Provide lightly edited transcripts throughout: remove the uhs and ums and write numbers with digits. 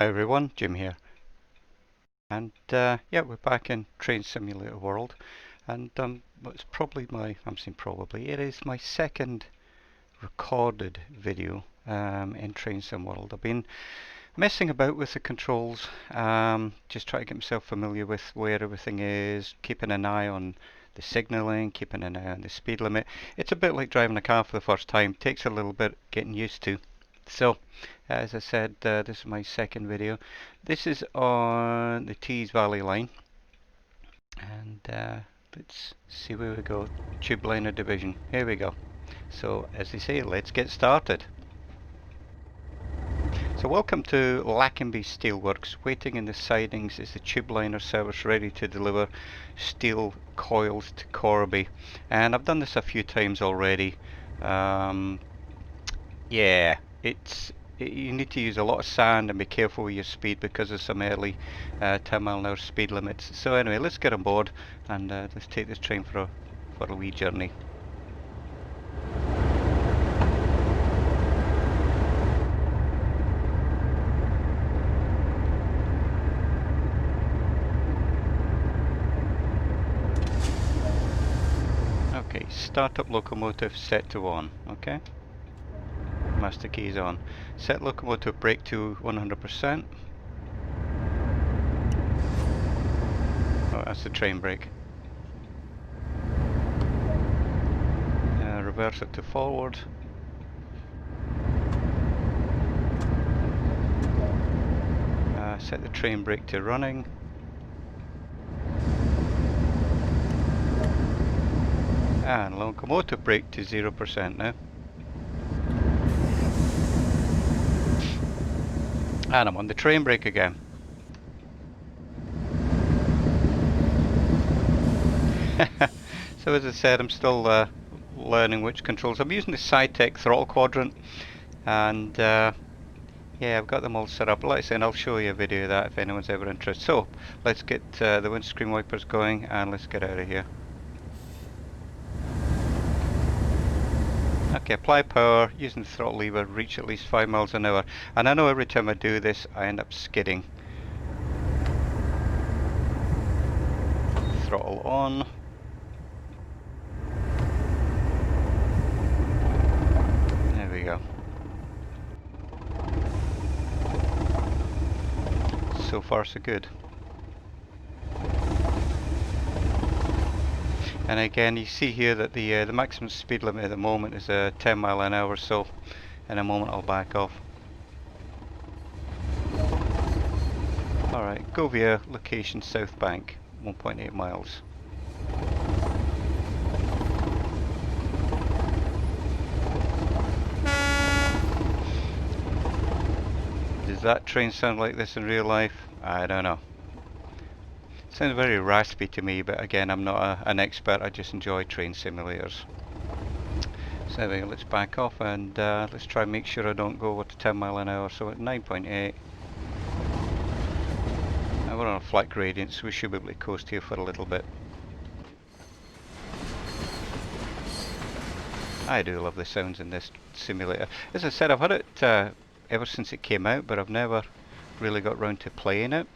Hi everyone, Jim here. And yeah, we're back in Train Simulator World. And it's probably it is my second recorded video in Train Sim World. I've been messing about with the controls, just trying to get myself familiar with where everything is, keeping an eye on the signalling, keeping an eye on the speed limit. It's a bit like driving a car for the first time, takes a little bit getting used to. So, as I said, this is my second video. This is on the Tees Valley line, and let's see where we go. Tubeliner Division. Here we go. So, as they say, let's get started. So, welcome to Lackenby Steelworks. Waiting in the sidings is the Tubeliner service ready to deliver steel coils to Corby. And I've done this a few times already. Yeah, you need to use a lot of sand and be careful with your speed because of some early 10 mile an hour speed limits. So anyway, let's get on board and let's take this train for a wee journey. Okay, start up locomotive set to on. Okay. Master keys on. Set locomotive brake to 100%. Oh, that's the train brake. Reverse it to forward. Set the train brake to running. And locomotive brake to 0% now. And I'm on the train brake again. So as I said, I'm still learning which controls. I'm using the SciTech throttle quadrant, and yeah, I've got them all set up. Like I said, I'll show you a video of that if anyone's ever interested. So let's get the windscreen wipers going and let's get out of here. Okay, apply power, using the throttle lever, reach at least 5 miles an hour. And I know every time I do this, I end up skidding. Throttle on. There we go. So far so good. And again, you see here that the maximum speed limit at the moment is 10 mile an hour, so in a moment I'll back off. Alright, go via location South Bank, 1.8 miles. Does that train sound like this in real life? I don't know. Sounds very raspy to me, but again, I'm not an expert. I just enjoy train simulators. So anyway, let's back off and let's try and make sure I don't go over to 10 mile an hour. So at 9.8. Now we're on a flat gradient, so we should be able to coast here for a little bit. I do love the sounds in this simulator. As I said, I've had it ever since it came out, but I've never really got round to playing it.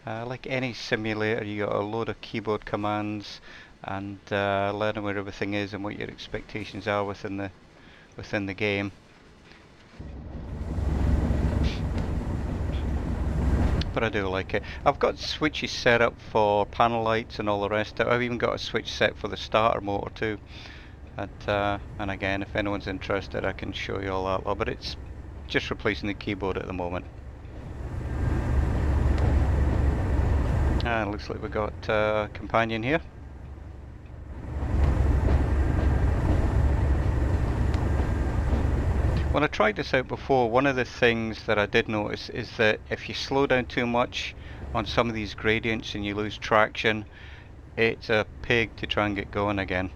Like any simulator, you got a load of keyboard commands and learning where everything is and what your expectations are within the game. But I do like it. I've got switches set up for panel lights and all the rest. I've even got a switch set for the starter motor too. And again, if anyone's interested, I can show you all that. But it's just replacing the keyboard at the moment. And looks like we've got a companion here. When I tried this out before, one of the things that I did notice is that if you slow down too much on some of these gradients and you lose traction, it's a pig to try and get going again.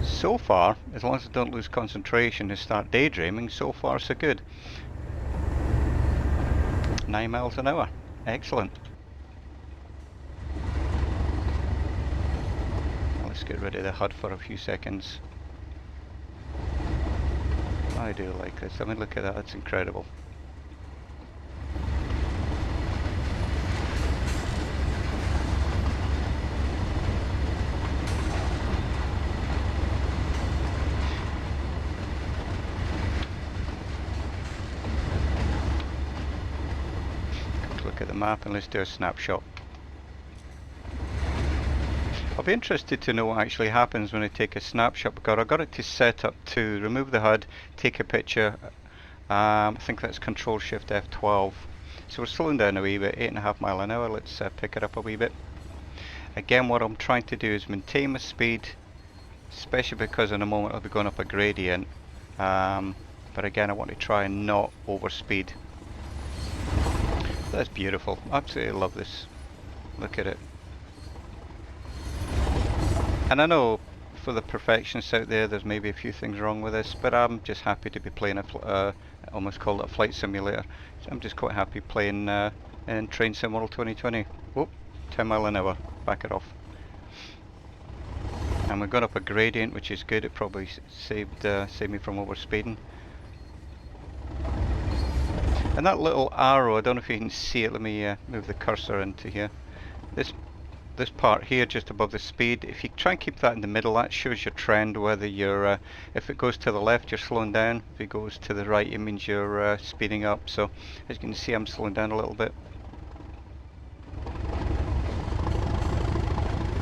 So far, as long as I don't lose concentration and start daydreaming, so far so good. 9 miles an hour. Excellent. Let's get rid of the HUD for a few seconds. I do like this. I mean, look at that, that's incredible. Let's look at the map and let's do a snapshot. I'll be interested to know what actually happens when I take a snapshot, because I got it to set up to remove the HUD, take a picture. I think that's Control Shift F12. So we're slowing down a wee bit, 8.5 miles an hour. Let's pick it up a wee bit. Again, what I'm trying to do is maintain my speed, especially because in a moment I'll be going up a gradient. But again, I want to try and not overspeed. That's beautiful. Absolutely love this. Look at it. And I know for the perfectionists out there, there's maybe a few things wrong with this, but I'm just happy to be playing I almost called it a flight simulator. So I'm just quite happy playing in Train Sim World 2020. Whoop, 10 miles an hour, back it off. And we've gone up a gradient, which is good. It probably saved me from overspeeding. And that little arrow, I don't know if you can see it, let me move the cursor into here. This part here just above the speed, if you try and keep that in the middle, that shows your trend, whether you're, if it goes to the left you're slowing down, if it goes to the right it means you're speeding up. So as you can see, I'm slowing down a little bit.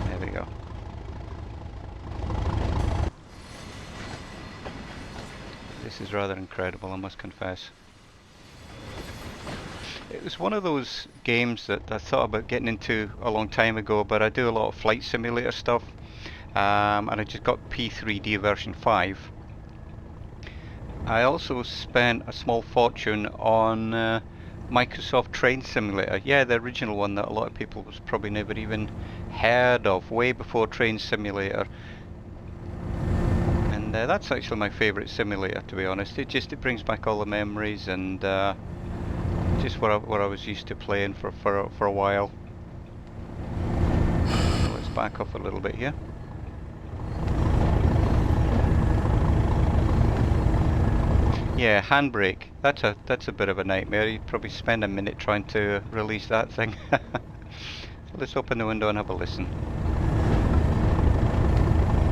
There we go. This is rather incredible, I must confess. It was one of those games that I thought about getting into a long time ago, but I do a lot of flight simulator stuff, and I just got P3D version 5. I also spent a small fortune on Microsoft Train Simulator. Yeah, the original one that a lot of people was probably never even heard of, way before Train Simulator. And that's actually my favourite simulator, to be honest. It brings back all the memories and just what I was used to playing for a while. So let's back off a little bit here. Yeah, handbrake. That's a bit of a nightmare. You'd probably spend a minute trying to release that thing. So let's open the window and have a listen.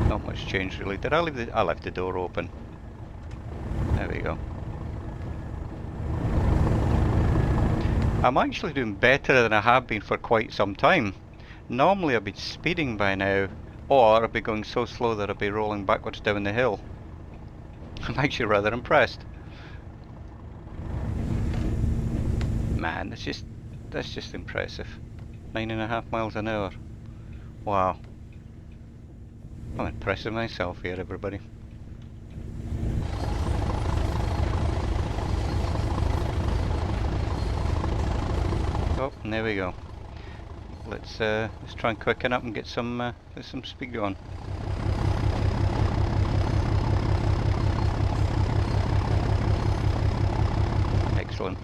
Not much change really. Did I leave I left the door open. There we go. I'm actually doing better than I have been for quite some time. Normally I'd be speeding by now, or I'd be going so slow that I'd be rolling backwards down the hill. I'm actually rather impressed. Man, that's just impressive. 9.5 miles an hour. Wow. I'm impressing myself here, everybody. Oh, and there we go. Let's try and quicken up and get some speed going. Excellent.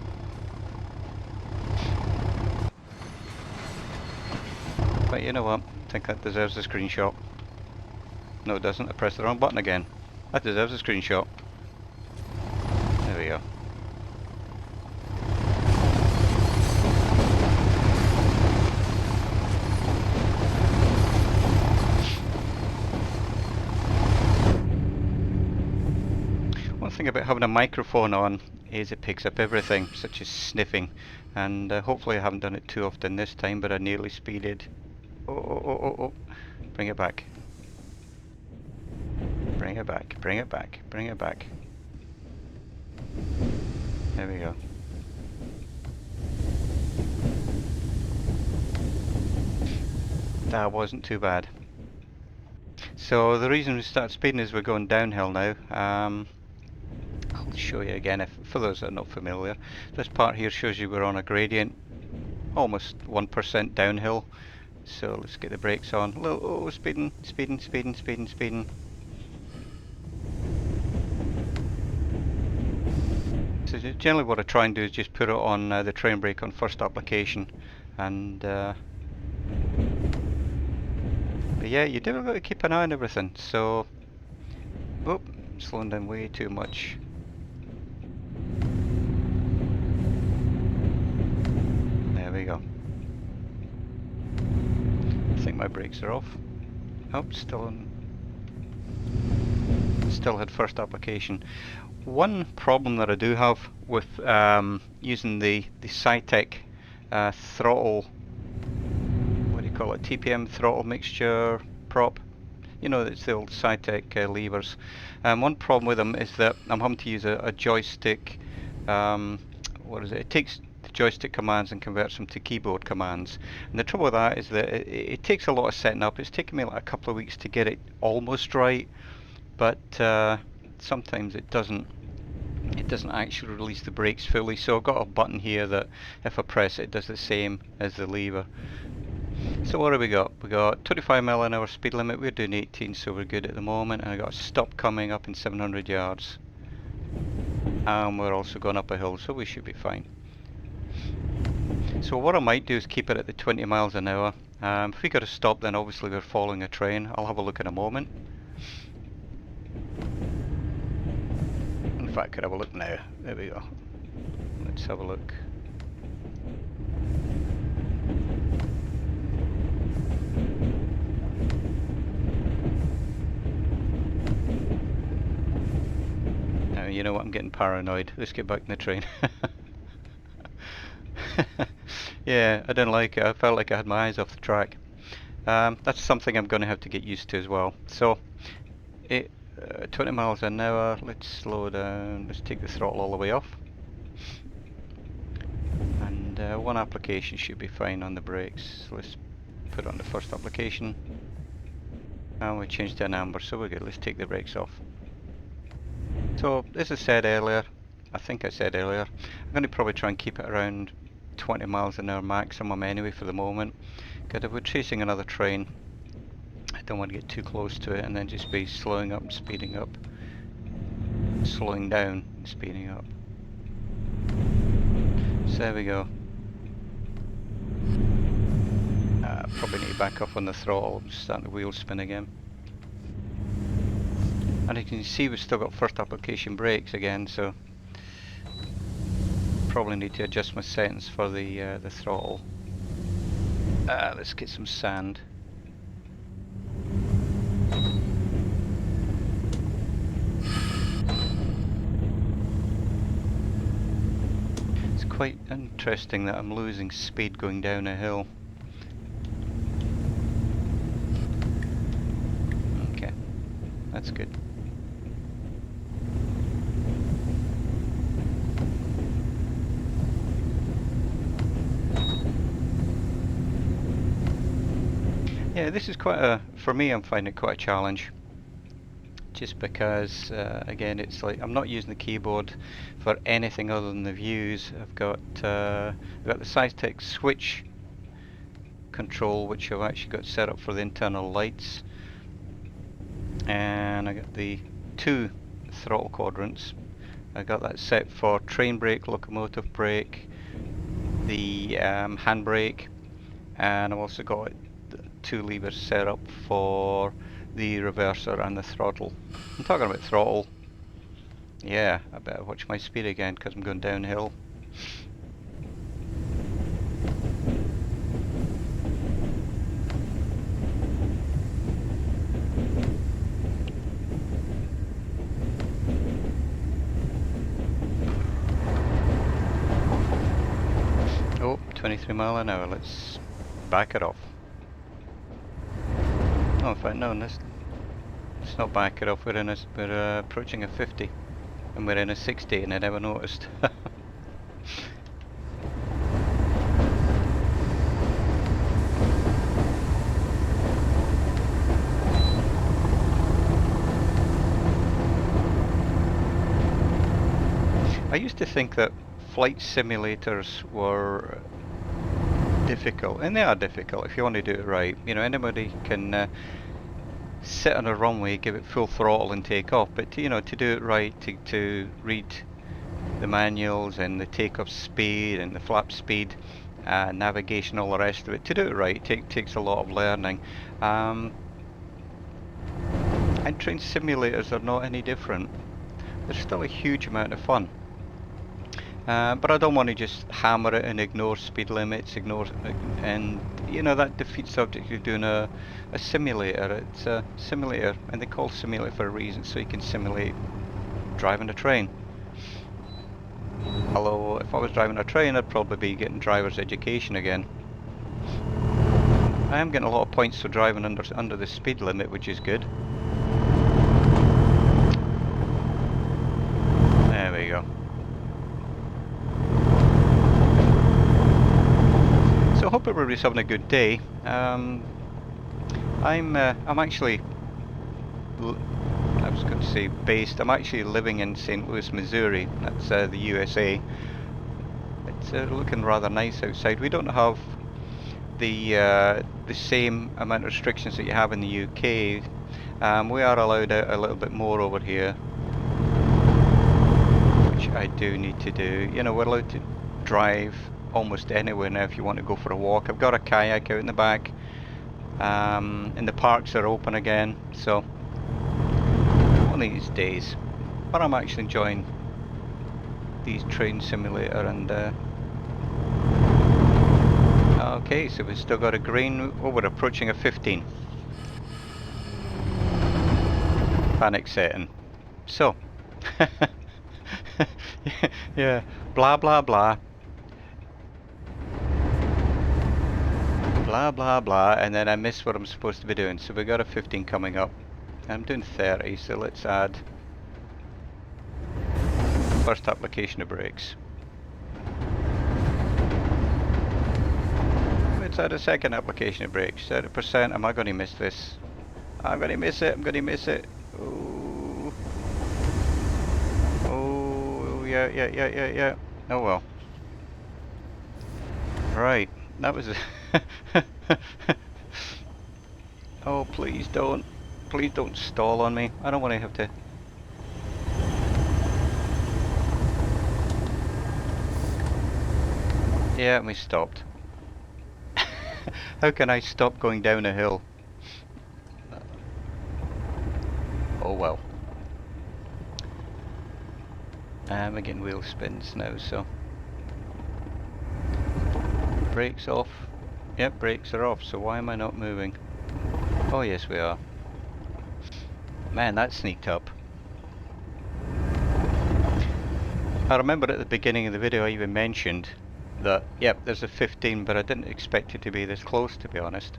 But you know what? I think that deserves a screenshot. No, it doesn't. I pressed the wrong button again. That deserves a screenshot. There we go. One thing about having a microphone on is it picks up everything, such as sniffing, and hopefully I haven't done it too often this time, but I nearly speeded. Oh. Bring it back. Bring it back, bring it back, bring it back. There we go. That wasn't too bad. So the reason we start speeding is we're going downhill now. I'll show you again, for those that are not familiar. This part here shows you we're on a gradient, almost 1% downhill. So let's get the brakes on. Oh, speeding. So generally what I try and do is just put it on the train brake on first application, and but yeah, you do got to keep an eye on everything. So, oh, slowing down way too much. brakes are off. Oh, still had first application. One problem that I do have with using the Cytec throttle, what do you call it, TPM throttle mixture prop, you know, it's the old Cytec levers. One problem with them is that I'm having to use a joystick, what is it? It takes the joystick commands and converts them to keyboard commands. And the trouble with that is that it takes a lot of setting up. It's taken me like a couple of weeks to get it almost right, but sometimes it doesn't actually release the brakes fully. So I've got a button here that if I press it, it does the same as the lever. So what have we got? We got 25 mile an hour speed limit. We're doing 18, so we're good at the moment. And I got a stop coming up in 700 yards. And we're also going up a hill, so we should be fine. So what I might do is keep it at the 20 miles an hour. If we got to stop, then obviously we're following a train. I'll have a look in a moment. In fact, I could have a look now. There we go. Let's have a look. Now, you know what, I'm getting paranoid. Let's get back in the train. Yeah, I didn't like it. I felt like I had my eyes off the track. That's something I'm going to have to get used to as well. So, 20 miles an hour, let's slow down, let's take the throttle all the way off. And one application should be fine on the brakes. So let's put on the first application. And we changed to an amber, so we're good. Let's take the brakes off. So, as I said earlier, I'm going to probably try and keep it around 20 miles an hour maximum anyway for the moment. Because if we're chasing another train, I don't want to get too close to it and then just be slowing up and speeding up. Slowing down and speeding up. So there we go. Probably need to back off on the throttle, start the wheel spin again. And you can see we've still got first application brakes again, so probably need to adjust my settings for the throttle. Let's get some sand. It's quite interesting that I'm losing speed going down a hill. Okay, that's good. Yeah, this is for me I'm finding it quite a challenge. Just because, again, it's like I'm not using the keyboard for anything other than the views. I've got the Cytec switch control, which I've actually got set up for the internal lights. And I got the 2 throttle quadrants. I got that set for train brake, locomotive brake, the hand brake, and I've also got 2 levers set up for the reverser and the throttle. I'm talking about throttle. Yeah, I better watch my speed again because I'm going downhill. Oh, 23 mile an hour. Let's back it off. Oh, in fact, no, let's not back it off. We're approaching a 50, and we're in a 60, and I never noticed. I used to think that flight simulators were difficult, and they are difficult if you want to do it right. You know, anybody can sit on a runway, give it full throttle and take off, but to do it right, to read the manuals and the takeoff speed and the flap speed, navigation, all the rest of it, to do it right, takes a lot of learning. And train simulators are not any different. They're still a huge amount of fun. But I don't want to just hammer it and ignore speed limits, and you know, that defeats the object. You're doing a simulator. It's a simulator, and they call simulator for a reason, so you can simulate driving a train. Although, if I was driving a train, I'd probably be getting driver's education again. I am getting a lot of points for driving under the speed limit, which is good. There we go. So I hope everybody's having a good day. I'm actually, I was going to say based. I'm actually living in St. Louis, Missouri. That's the USA. It's looking rather nice outside. We don't have the same amount of restrictions that you have in the UK. We are allowed out a little bit more over here, which I do need to do. You know, we're allowed to drive almost anywhere now if you want to go for a walk. I've got a kayak out in the back, and the parks are open again, so one of these days. But I'm actually enjoying these train simulator and okay, so we've still got a green. Oh, we're approaching a 15. Panic setting. So, yeah, blah blah blah. Blah blah blah, and then I miss what I'm supposed to be doing. So we got a 15 coming up. I'm doing 30, so let's add first application of brakes. Let's add a second application of brakes. 30%. Am I going to miss this? I'm going to miss it. I'm going to miss it. Oh, oh, yeah. Oh well. Right, that was. Oh, please don't stall on me. I don't want to have to. Yeah, we stopped. How can I stop going down a hill? Oh well. We're getting wheel spins now, so. Brakes off. Yep, brakes are off, so why am I not moving? Oh yes, we are. Man, that sneaked up. I remember at the beginning of the video I even mentioned that, yep, there's a 15, but I didn't expect it to be this close, to be honest.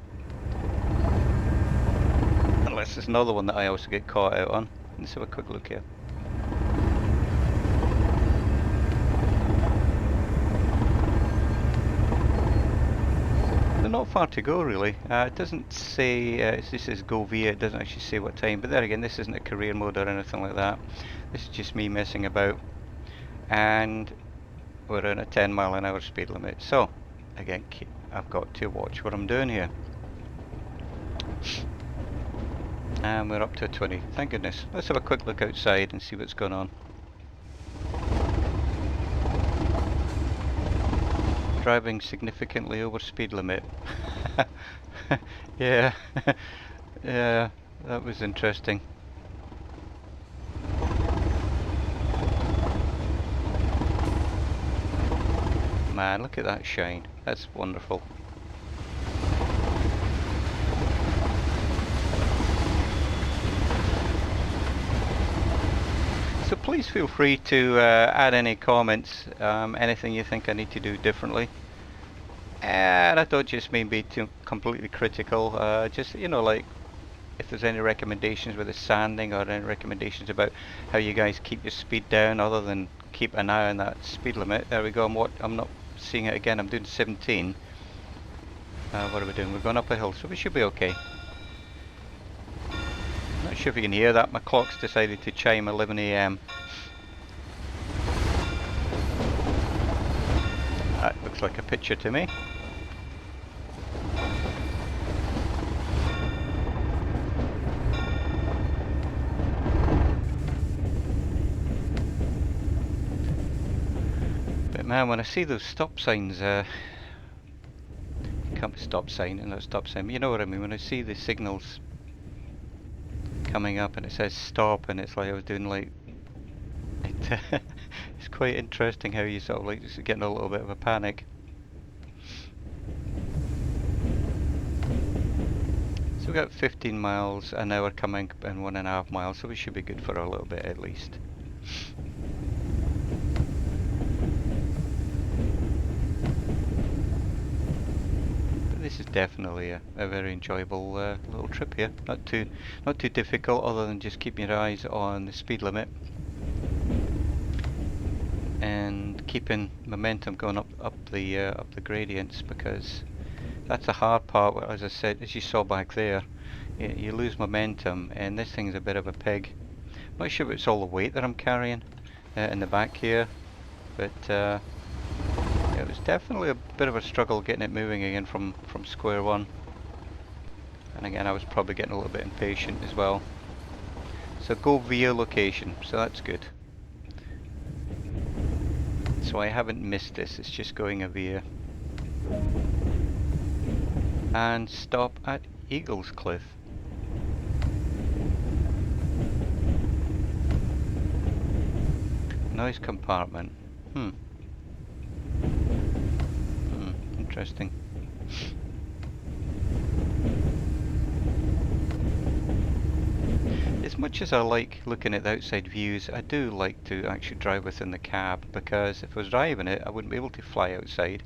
Unless there's another one that I also get caught out on. Let's have a quick look here. They're not far to go, really. It doesn't say, this is go via, it doesn't actually say what time, but there again, this isn't a career mode or anything like that. This is just me messing about. And we're in a 10-mile-an-hour speed limit, so again I've got to watch what I'm doing here. And we're up to a 20, thank goodness. Let's have a quick look outside and see what's going on. Driving significantly over speed limit. Yeah. Yeah, that was interesting. Man, look at that shine. That's wonderful. So please feel free to add any comments, anything you think I need to do differently. And I don't just mean be too completely critical, just, you know, like if there's any recommendations with the sanding or any recommendations about how you guys keep your speed down other than keep an eye on that speed limit. There we go, I'm not seeing it again, I'm doing 17. What are we doing? We're going up a hill, so we should be okay. Not sure if you can hear that, my clock's decided to chime 11 AM. That looks like a picture to me. But man, when I see those stop signs, come stop sign and not stop sign, you know what I mean, when I see the signals coming up and it says stop and it's like I was doing like, it's quite interesting how you sort of like getting a little bit of a panic. So we got 15 miles an hour coming and 1.5 miles, so we should be good for a little bit at least. But this is definitely a very enjoyable little trip here. Not too difficult, other than just keeping your eyes on the speed limit and keeping momentum going up the gradients, because that's the hard part. As I said, as you saw back there, you lose momentum, and this thing's a bit of a pig. I'm not sure if it's all the weight that I'm carrying in the back here, but it was definitely a bit of a struggle getting it moving again from square one. And again, I was probably getting a little bit impatient as well. So go via location, so that's good. So I haven't missed this, it's just going a via. And stop at Eagles Cliff. Noise compartment. Interesting. As much as I like looking at the outside views, I do like to actually drive within the cab, because if I was driving it, I wouldn't be able to fly outside.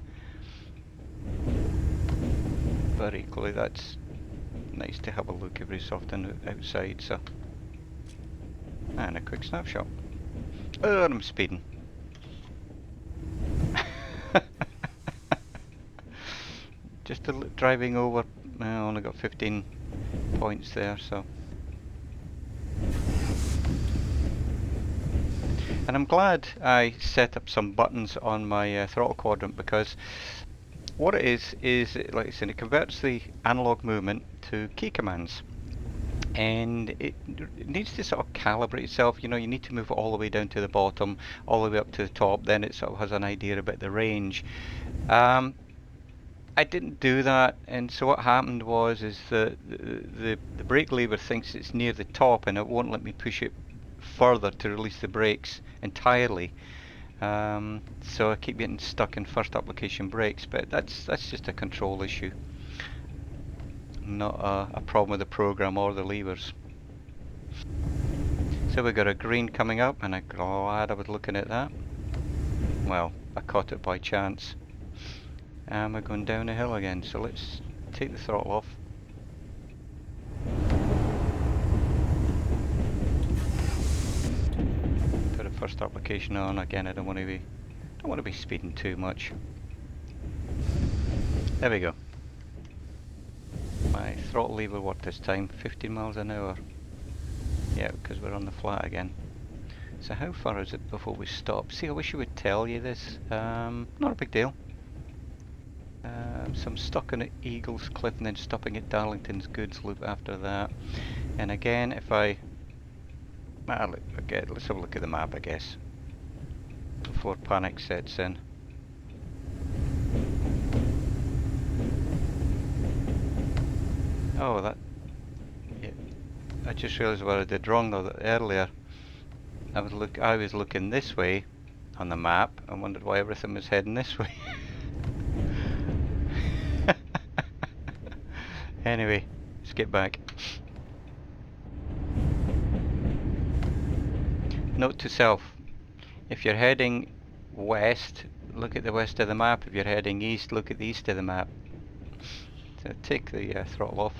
But equally, that's nice to have a look every so often outside, so. And a quick snapshot. Oh, and I'm speeding. Just driving over, I only got 15 points there, so. And I'm glad I set up some buttons on my throttle quadrant, because what it is, like I said, it converts the analog movement to key commands. And it needs to sort of calibrate itself. You know, you need to move it all the way down to the bottom, all the way up to the top, then it sort of has an idea about the range. I didn't do that, and so what happened was that the brake lever thinks it's near the top, and it won't let me push it further to release the brakes entirely. So I keep getting stuck in first application brakes, but that's just a control issue, not a problem with the program or the levers. So we got a green coming up, and I'm glad I was looking at that. Well, I caught it by chance. And we're going down a hill again, so let's take the throttle off. Put a first application on again. I don't want to be speeding too much. There we go. My throttle lever worked this time, 15 miles an hour. Yeah, because we're on the flat again. So how far is it before we stop? See, I wish I would tell you this. Not a big deal. So I'm stuck on at Eagles Cliff and then stopping at Darlington's Goods Loop after that. And again, if I... okay, let's have a look at the map, I guess, before panic sets in. Oh, that... yeah, I just realised what I did wrong though, that earlier I was looking this way on the map and wondered why everything was heading this way. Anyway, let's get back. Note to self, if you're heading west, look at the west of the map. If you're heading east, look at the east of the map. So take the throttle off.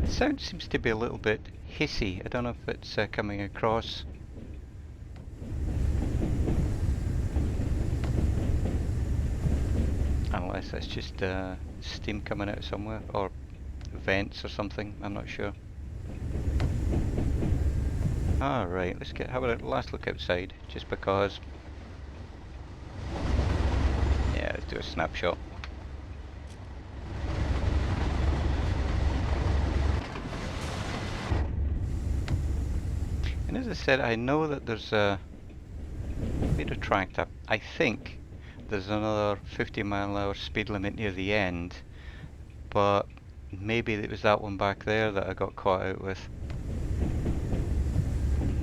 The sound seems to be a little bit hissy. I don't know if it's coming across. Unless that's just steam coming out somewhere, or vents or something, I'm not sure. Alright, how about a last look outside, just because. Yeah, let's do a snapshot. And as I said, I know that there's a bit of track up. I think there's another 50 mile an hour speed limit near the end, but maybe it was that one back there that I got caught out with.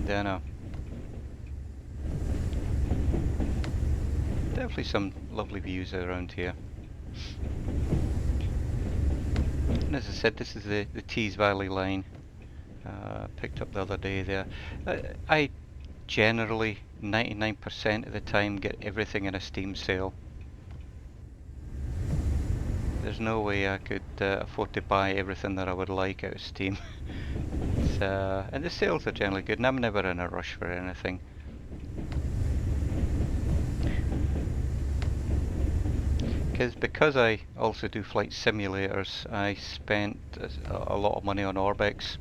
I know. Definitely some lovely views around here. And as I said, this is the Tees Valley line. Picked up the other day there. I generally, 99% of the time, get everything in a Steam sale. There's no way I could afford to buy everything that I would like out of Steam. And the sales are generally good, and I'm never in a rush for anything. Because I also do flight simulators, I spent a lot of money on Orbx,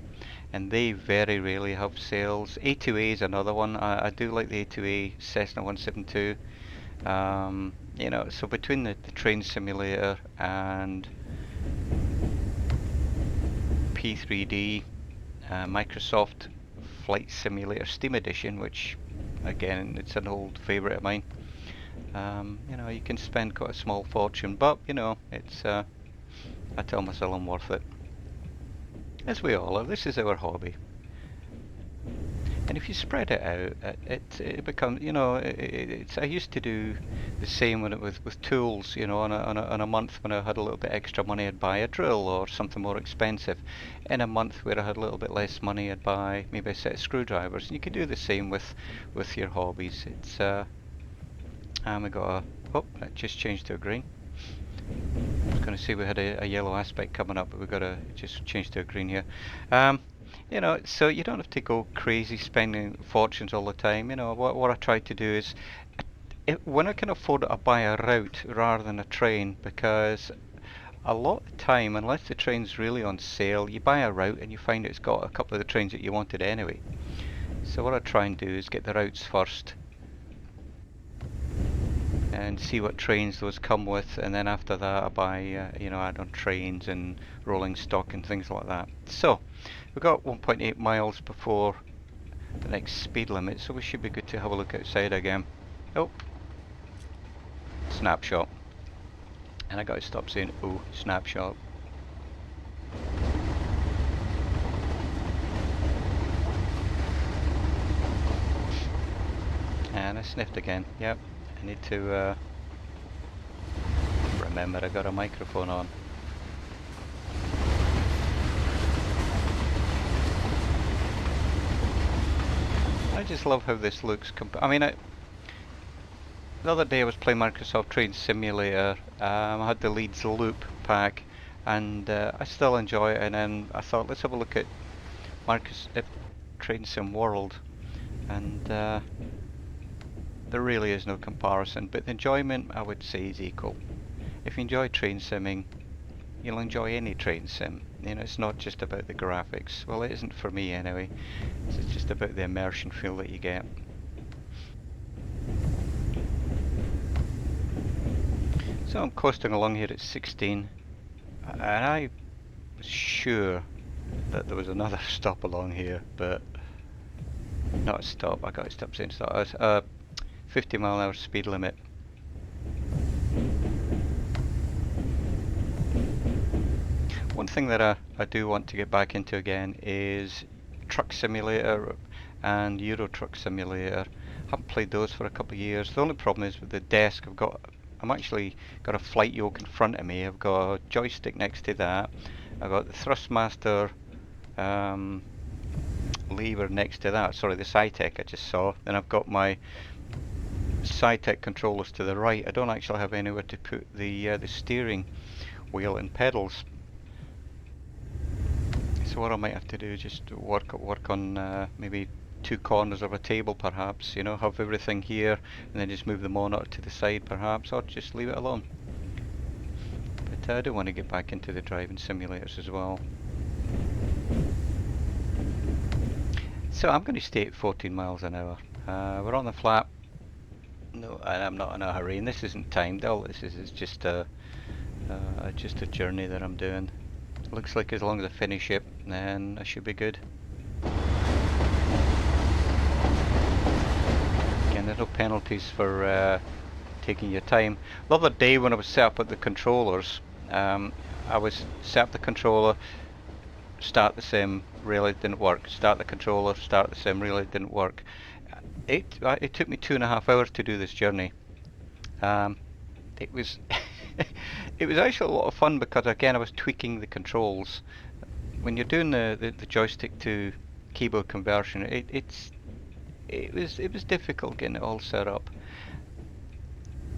and they very rarely have sales. A2A is another one. I do like the A2A Cessna 172. You know, so between the train simulator and P3D, Microsoft Flight Simulator Steam Edition, which again, it's an old favourite of mine. You know, you can spend quite a small fortune, but you know, it's I tell myself I'm worth it. As we all are. This is our hobby. And if you spread it out, it becomes, you know, it's. I used to do the same with tools, you know, on a month when I had a little bit extra money, I'd buy a drill or something more expensive. In a month where I had a little bit less money, I'd buy maybe a set of screwdrivers. And you can do the same with your hobbies. It's and we got a, oh, it just changed to a green. I was going to say we had a yellow aspect coming up, but we've got to just change to a green here. You know, so you don't have to go crazy spending fortunes all the time. You know, what I try to do is, when I can afford it, I buy a route rather than a train, because a lot of the time, unless the train's really on sale, you buy a route and you find it's got a couple of the trains that you wanted anyway. So what I try and do is get the routes first and see what trains those come with, and then after that I buy, you know, add on trains and rolling stock and things like that. So we've got 1.8 miles before the next speed limit, so we should be good to have a look outside again. Oh, snapshot. And I gotta stop saying oh, snapshot. And I sniffed again. Yep, I need to remember I got a microphone on. I just love how this looks. I mean, the other day I was playing Microsoft Train Simulator. I had the Leeds Loop pack, and I still enjoy it. And then I thought, let's have a look at Train Sim World, and there really is no comparison. But the enjoyment, I would say, is equal. If you enjoy train simming, you'll enjoy any train sim. You know, it's not just about the graphics. Well, it isn't for me anyway. It's just about the immersion feel that you get. So I'm coasting along here at 16, and I was sure that there was another stop along here, but not a stop. I got to stop saying stop. 50 mile an hour speed limit. One thing that I do want to get back into again is Truck Simulator and Euro Truck Simulator. Haven't played those for a couple of years. The only problem is with the desk. I'm actually got a flight yoke in front of me. I've got a joystick next to that. I've got the Thrustmaster lever next to that. Sorry, the Cytec I just saw. Then I've got my Cytec controllers to the right. I don't actually have anywhere to put the steering wheel and pedals. So what I might have to do is just work on maybe two corners of a table, perhaps. You know, have everything here, and then just move the monitor to the side, perhaps, or just leave it alone. But I do want to get back into the driving simulators as well. So I'm going to stay at 14 miles an hour. We're on the flat. No, I'm not in a hurry, and this isn't timed. All this is just a journey that I'm doing. Looks like as long as I finish it, then I should be good. Again, there's no penalties for taking your time. The other day when I was set up at the controllers, I was set up the controller, start the sim, really didn't work. Start the controller, start the sim, really didn't work. It took me 2.5 hours to do this journey. Um, it was it was actually a lot of fun because again I was tweaking the controls. When you're doing the joystick to keyboard conversion, it was difficult getting it all set up.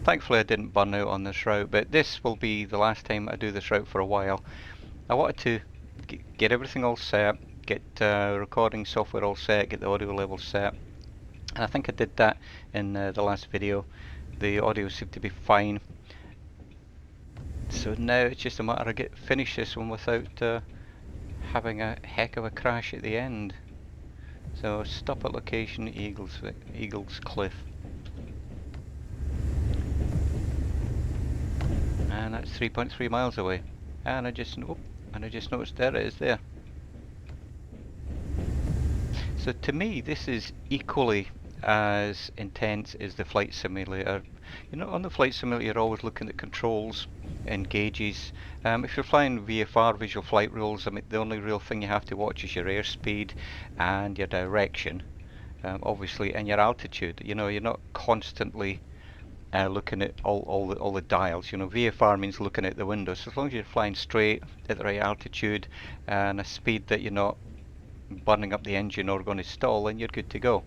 Thankfully I didn't burn out on this route, but this will be the last time I do this route for a while. I wanted to get everything all set, get recording software all set, get the audio level set. And I think I did that in the last video. The audio seemed to be fine. So now it's just a matter of finish this one without having a heck of a crash at the end. So stop at location Eagles Cliff. And that's 3.3 miles away. And I just noticed there it is there. So to me this is equally as intense as the flight simulator. You know, on the flight simulator you're always looking at controls and gauges. If you're flying VFR, visual flight rules, I mean the only real thing you have to watch is your airspeed and your direction, obviously, and your altitude. You know, you're not constantly looking at all the dials. You know, VFR means looking at the window. So as long as you're flying straight at the right altitude and a speed that you're not burning up the engine or going to stall, then you're good to go.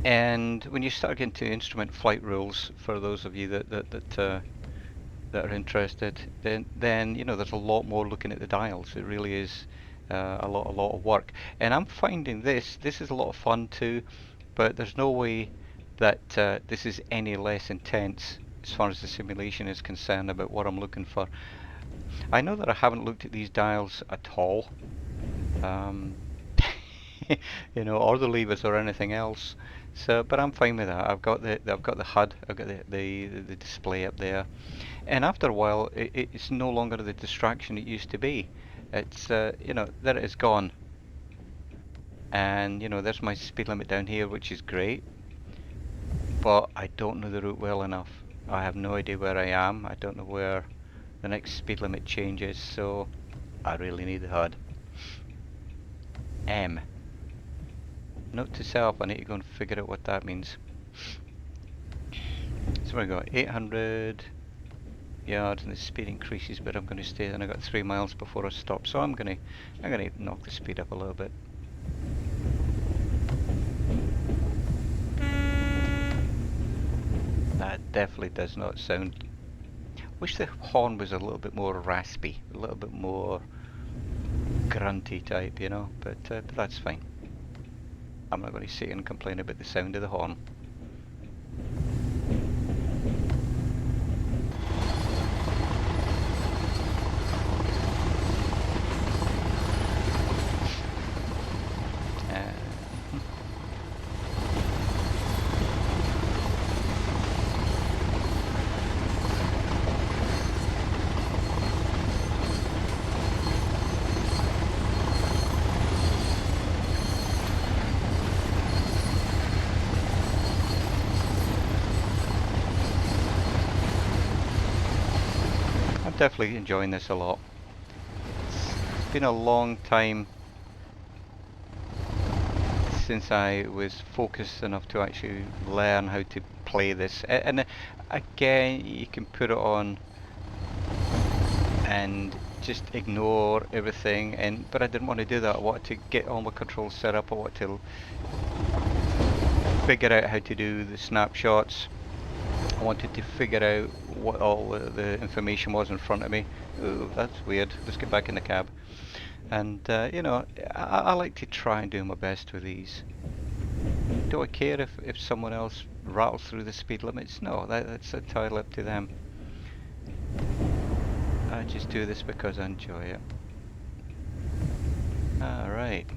And when you start getting to instrument flight rules, for those of you that are interested, then you know there's a lot more looking at the dials. It really is a lot of work. And I'm finding this is a lot of fun too, but there's no way that this is any less intense as far as the simulation is concerned about what I'm looking for. I know that I haven't looked at these dials at all, you know, or the levers or anything else. So, but I'm fine with that. I've got the HUD, I've got the display up there, and after a while, it's no longer the distraction it used to be. It's you know, there it is gone, and you know, there's my speed limit down here, which is great, but I don't know the route well enough. I have no idea where I am. I don't know where the next speed limit change is, so I really need the HUD. Note to self, I need to go and figure out what that means. So we got 800 yards and the speed increases, but I'm going to stay, and I got 3 miles before I stop, so I'm going to knock the speed up a little bit. That definitely does not sound. Wish the horn was a little bit more raspy, a little bit more grunty type, you know, but that's fine. I'm not going to sit and complain about the sound of the horn. Definitely enjoying this a lot. It's been a long time since I was focused enough to actually learn how to play this. And again, you can put it on and just ignore everything, but I didn't want to do that. I wanted to get all my controls set up. I wanted to figure out how to do the snapshots. I wanted to figure out what all the information was in front of me. Ooh, that's weird. Let's get back in the cab. And you know, I like to try and do my best with these. Do I care if someone else rattles through the speed limits? No, that's entirely up to them. I just do this because I enjoy it. Alright,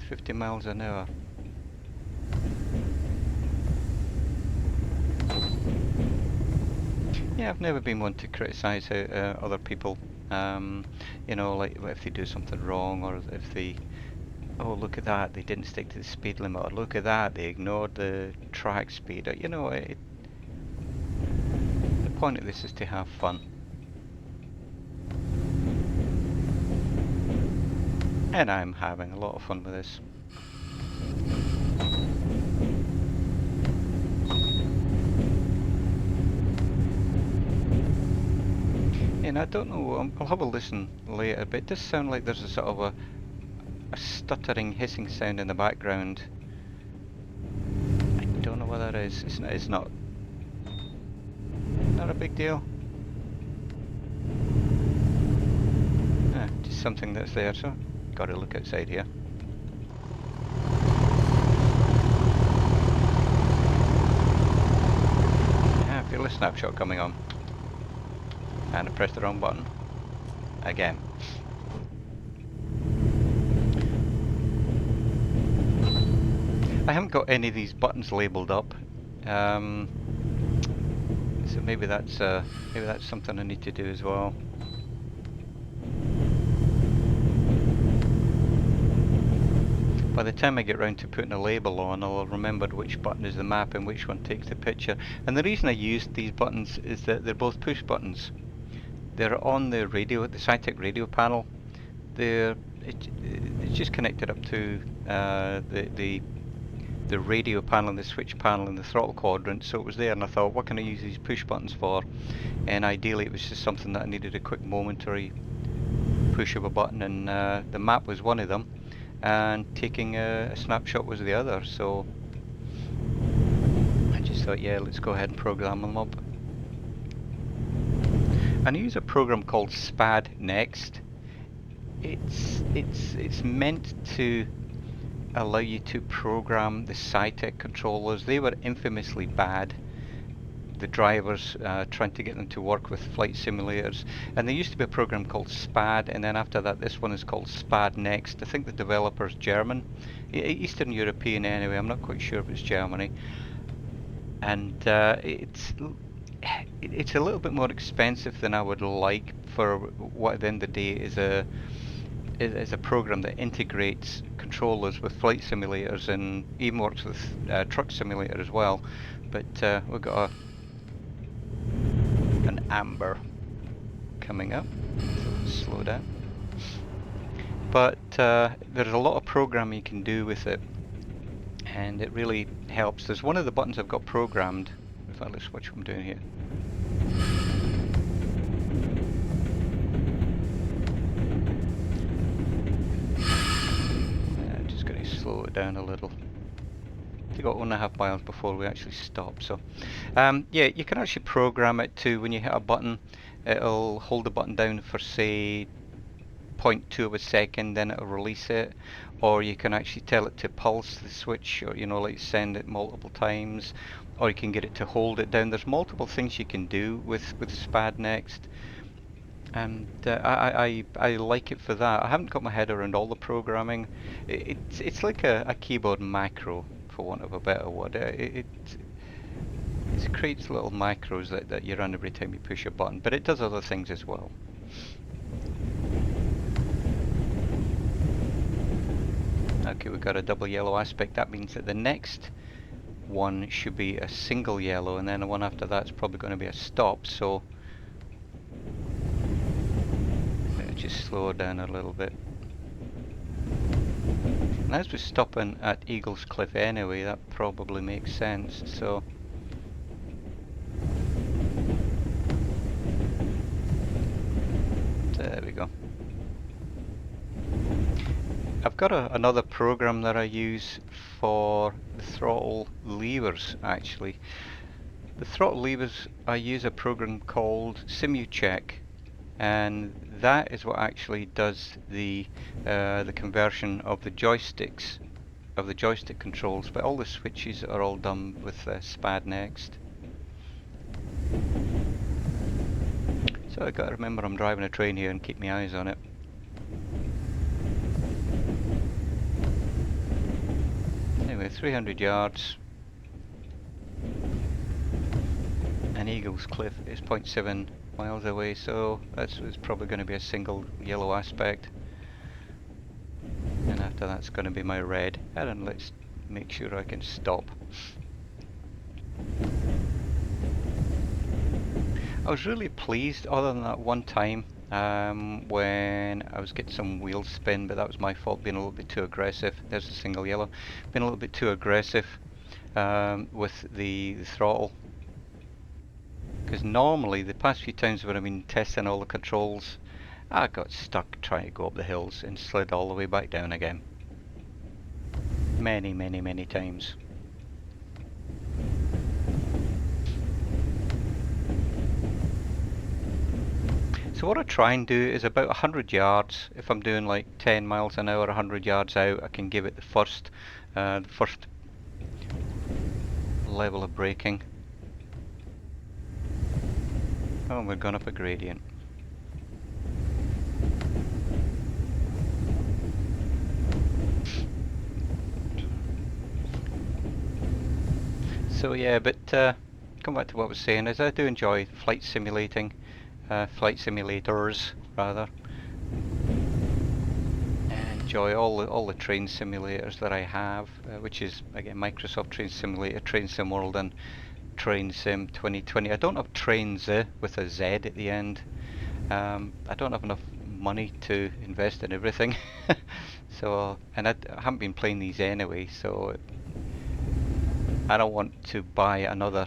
50 miles an hour. Yeah, I've never been one to criticise other people. You know, like if they do something wrong, or if they, oh look at that, they didn't stick to the speed limit, or look at that, they ignored the track speed. You know, the point of this is to have fun. And I'm having a lot of fun with this. And I don't know, I'll have a listen later, but it does sound like there's a sort of a stuttering, hissing sound in the background. I don't know what that is. It's not a big deal. Just something that's there, so got to look outside here. I feel a snapshot coming on. And I pressed the wrong button. Again. I haven't got any of these buttons labelled up. So maybe that's something I need to do as well. By the time I get round to putting a label on, I'll have remembered which button is the map and which one takes the picture. And the reason I used these buttons is that they're both push buttons. They're on the radio, the Cytec radio panel. It's just connected up to the radio panel and the switch panel and the throttle quadrant, so it was there, and I thought, what can I use these push buttons for? And ideally it was just something that I needed a quick momentary push of a button, and the map was one of them, and taking a snapshot was the other, so I just thought, yeah, let's go ahead and program them up. And I use a program called SPAD Next. It's meant to allow you to program the Cytec controllers. They were infamously bad, the drivers, trying to get them to work with flight simulators. And there used to be a program called SPAD, and then after that this one is called SPAD Next. I think the developer's German, Eastern European anyway, I'm not quite sure if it's Germany. And it's a little bit more expensive than I would like for what at the end of the day is a program that integrates controllers with flight simulators and even works with truck simulator as well. But we've got an amber coming up, so slow down. But there's a lot of programming you can do with it, and it really helps. There's one of the buttons I've got programmed. In fact, let's watch what I'm doing here. Just going to slow it down a little. We got 1.5 miles before we actually stop. So, yeah, you can actually program it to, when you hit a button, it'll hold the button down for say 0.2 of a second, then it'll release it. Or you can actually tell it to pulse the switch, or like send it multiple times, or you can get it to hold it down. There's multiple things you can do with SPAD Next, and I like it for that. I haven't got my head around all the programming. It's like a keyboard macro, for want of a better word. It creates little macros that you run every time you push a button, but it does other things as well. Okay, we've got a double yellow aspect. That means that the next one should be a single yellow, and then the one after that's probably going to be a stop. So let's just slow it down a little bit. And as we're stopping at Eagles Cliff anyway, that probably makes sense. So there we go. I've got another program that I use for the throttle levers, actually. The throttle levers, I use a program called SimuCheck, and that is what actually does the conversion of the joysticks, of the joystick controls, but all the switches are all done with SPAD Next. So I've got to remember I'm driving a train here and keep my eyes on it. Anyway, 300 yards, and Eagles Cliff is 0.7 miles away, so it's probably going to be a single yellow aspect, and after that's going to be my red. And then let's make sure I can stop. I was really pleased, other than that one time when I was getting some wheel spin, but that was my fault, being a little bit too aggressive. There's a single yellow. Been a little bit too aggressive with the throttle. Because normally, the past few times when I've been testing all the controls, I got stuck trying to go up the hills and slid all the way back down again. Many, many, many times. So what I try and do is about 100 yards. If I'm doing like 10 miles an hour, 100 yards out, I can give it the first level of braking. Oh, we're going up a gradient. So yeah, but come back to what I was saying, is I do enjoy flight simulating, flight simulators rather. I enjoy all the train simulators that I have, which is again Microsoft Train Simulator, Train Sim World, and Train Sim 2020. I don't have Trains with a Z at the end. I don't have enough money to invest in everything. So, and I haven't been playing these anyway, so I don't want to buy another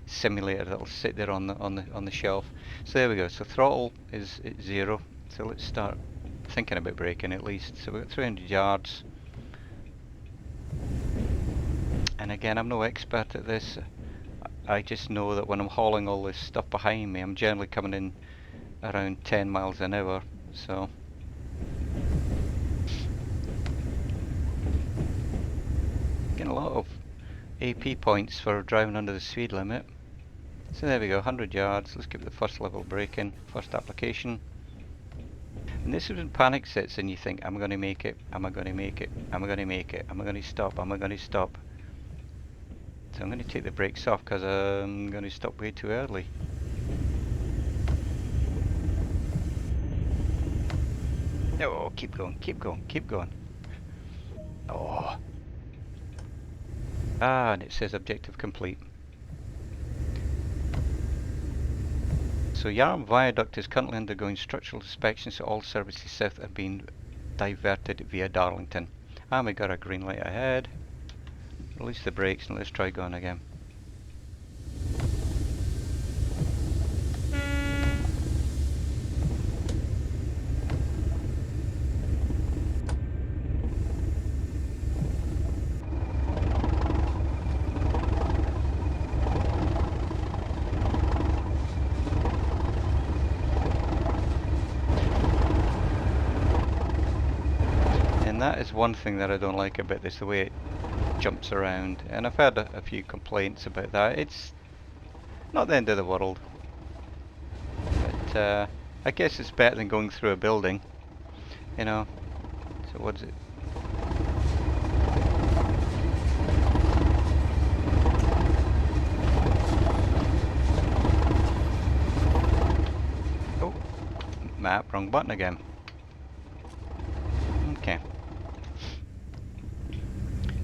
simulator that'll sit there on the shelf. So there we go. So throttle is at 0. So let's start thinking about braking at least. So we've got 300 yards. And again, I'm no expert at this. I just know that when I'm hauling all this stuff behind me, I'm generally coming in around 10 miles an hour. So getting a lot of AP points for driving under the speed limit. So there we go, 100 yards. Let's give it the first level braking, first application. And this is when panic sets in. You think, am I going to make it? Am I going to make it? Am I going to make it? Am I going to stop? Am I going to stop? So I'm going to take the brakes off because I'm going to stop way too early. Oh, keep going, keep going, keep going. Oh. Ah, and it says objective complete. So Yarm Viaduct is currently undergoing structural inspection, so all services south are being diverted via Darlington. And we got a green light ahead. Release the brakes and let's try going again. And that is one thing that I don't like about this, the way it jumps around. And I've had a few complaints about that. It's not the end of the world. But I guess it's better than going through a building, you know. So what's it? Oh, map, wrong button again. Okay.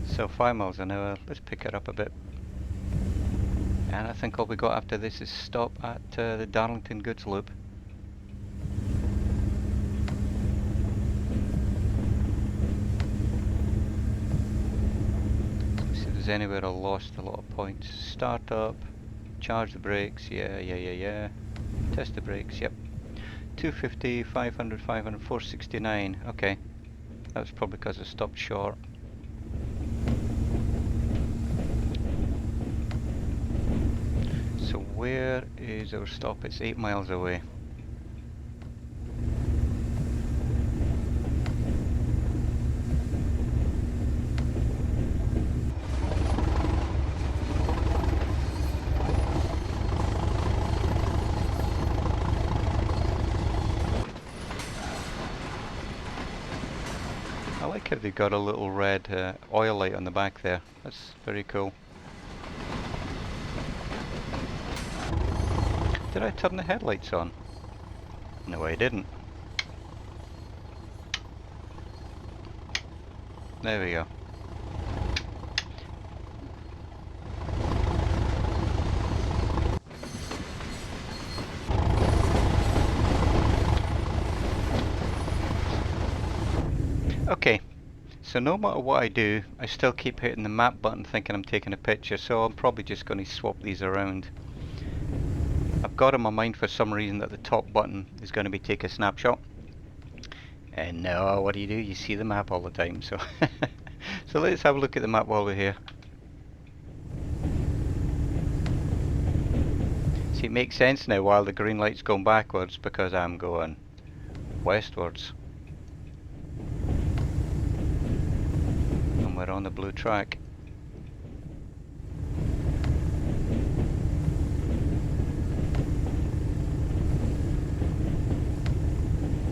So 5 miles an hour, let's pick it up a bit. And I think all we got after this is stop at the Darlington goods loop. Let's see if there's anywhere I lost a lot of points. Start up, charge the brakes, yeah. Test the brakes, yep. 250, 500, 500, 469, okay. That's probably because I stopped short. So where is our stop? It's 8 miles away. I like how they got a little red oil light on the back there. That's very cool. Did I turn the headlights on? No, I didn't. There we go. Okay, so no matter what I do, I still keep hitting the map button thinking I'm taking a picture, so I'm probably just going to swap these around. I've got in my mind for some reason that the top button is going to be take a snapshot. And no, what do? You see the map all the time, so... So let's have a look at the map while we're here. See, it makes sense now while the green light's going backwards, because I'm going westwards. And we're on the blue track.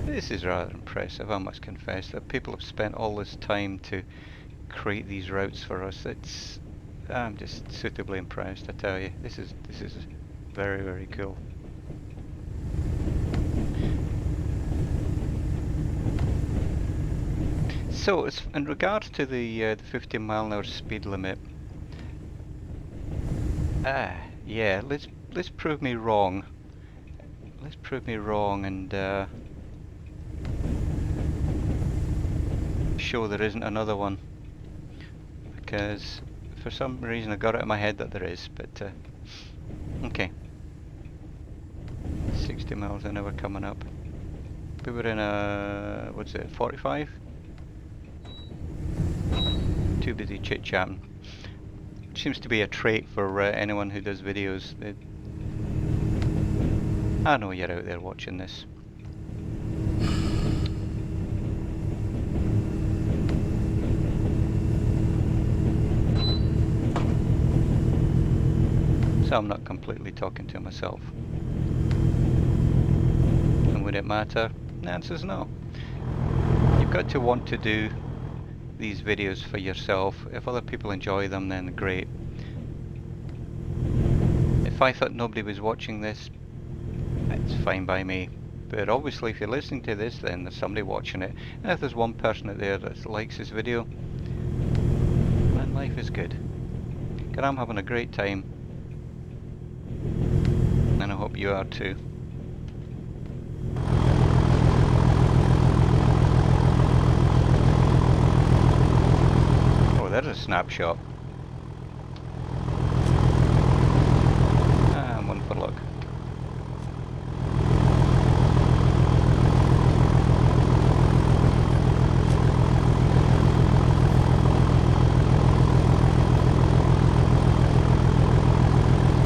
This is rather impressive, I must confess, that people have spent all this time to create these routes for us. I'm just suitably impressed, I tell you. This is very, very cool. So, in regards to the 50-mile-an-hour speed limit, yeah, let's prove me wrong. Let's prove me wrong and show there isn't another one. Because for some reason I got it in my head that there is, but okay. 60 miles an hour coming up. We were in a, what's it, 45? Too busy chit-chatting. Seems to be a trait for anyone who does videos. I know you're out there watching this. So I'm not completely talking to myself. And would it matter? The answer's no. You've got to want to do these videos for yourself. If other people enjoy them, then great. If I thought nobody was watching this, it's fine by me. But obviously if you're listening to this, then there's somebody watching it. And if there's one person out there that likes this video, then life is good. And I'm having a great time. And I hope you are too. Oh, there's a snapshot. I'm one for luck.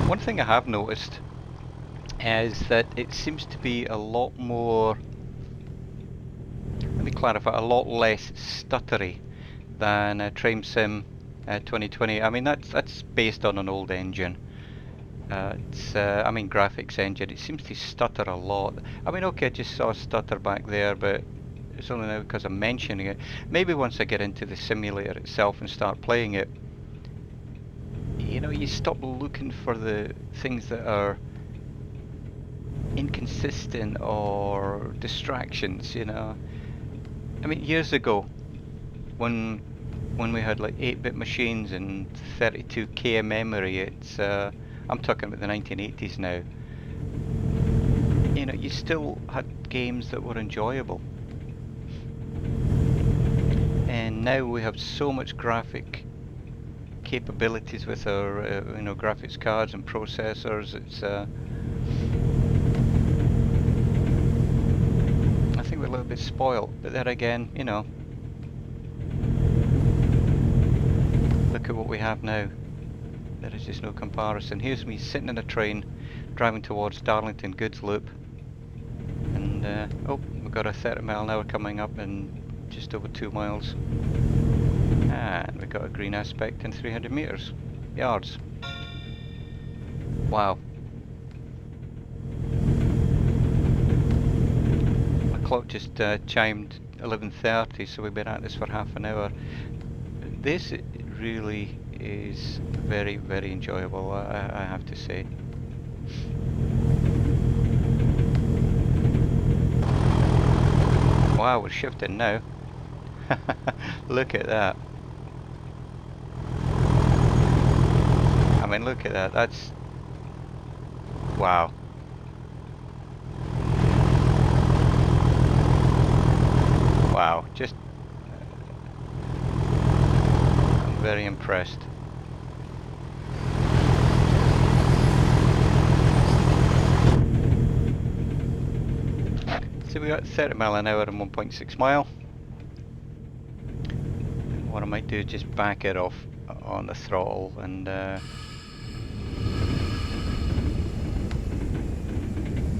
One thing I have noticed is that it seems to be a lot more, let me clarify, a lot less stuttery than Train Sim 2020. I mean that's based on an old engine. I mean graphics engine. It seems to stutter a lot. I mean, okay, I just saw a stutter back there, but it's only now because I'm mentioning it. Maybe once I get into the simulator itself and start playing it, you know, you stop looking for the things that are inconsistent or distractions, you know. I mean, years ago, when we had like 8-bit machines and 32K of memory, it's I'm talking about the 1980s now. You know, you still had games that were enjoyable. And now we have so much graphic capabilities with our you know, graphics cards and processors. It's I think we're a little bit spoiled, but then again, you know, look at what we have now. There is just no comparison. Here's me sitting in a train driving towards Darlington Goods Loop, and oh, we've got a 30-mile-an-hour coming up in just over 2 miles, and we've got a green aspect in 300 meters yards. Wow. My clock just chimed 11:30, so we've been at this for half an hour. This really is very, very enjoyable, I have to say. Wow, we're shifting now. Look at that. I mean, look at that. That's... wow. Wow, just very impressed. So we got 30 mile an hour and 1.6 mile. What I might do is just back it off on the throttle and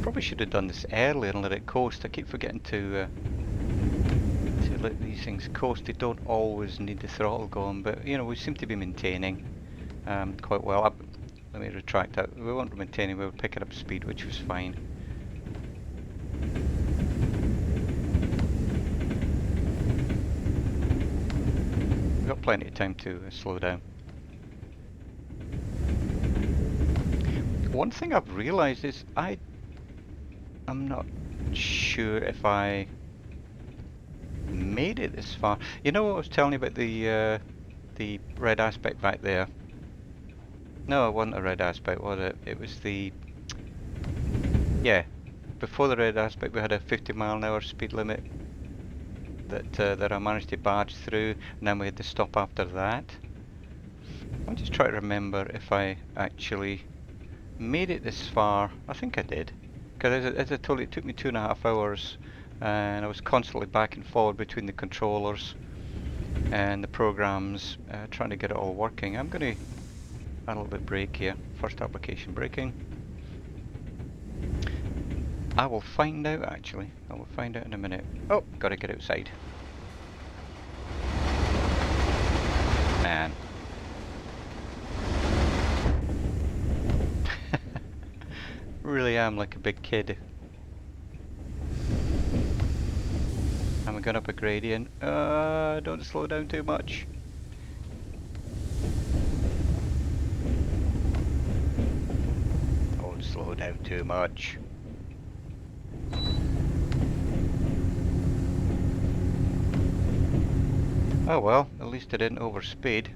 probably should have done this earlier and let it coast. I keep forgetting to let these things coast. They don't always need the throttle going, but you know, we seem to be maintaining quite well. Let me retract that. We weren't maintaining, we were picking up speed, which was fine. We've got plenty of time to slow down. One thing I've realised is I'm not sure if I made it this far. You know what I was telling you about the red aspect back there? No, it wasn't a red aspect, was it? It was the... Yeah, before the red aspect we had a 50 mile an hour speed limit that I managed to barge through, and then we had to stop after that. I'll just try to remember if I actually made it this far. I think I did, because as I told you, it took me 2.5 hours, and I was constantly back and forward between the controllers and the programs, trying to get it all working. I'm going to add a little bit of brake here. First application braking. I will find out actually. I will find out in a minute. Oh, gotta get outside. Man. Really am like a big kid. I'm going up a gradient. Don't slow down too much. Don't slow down too much. Oh well, at least I didn't overspeed.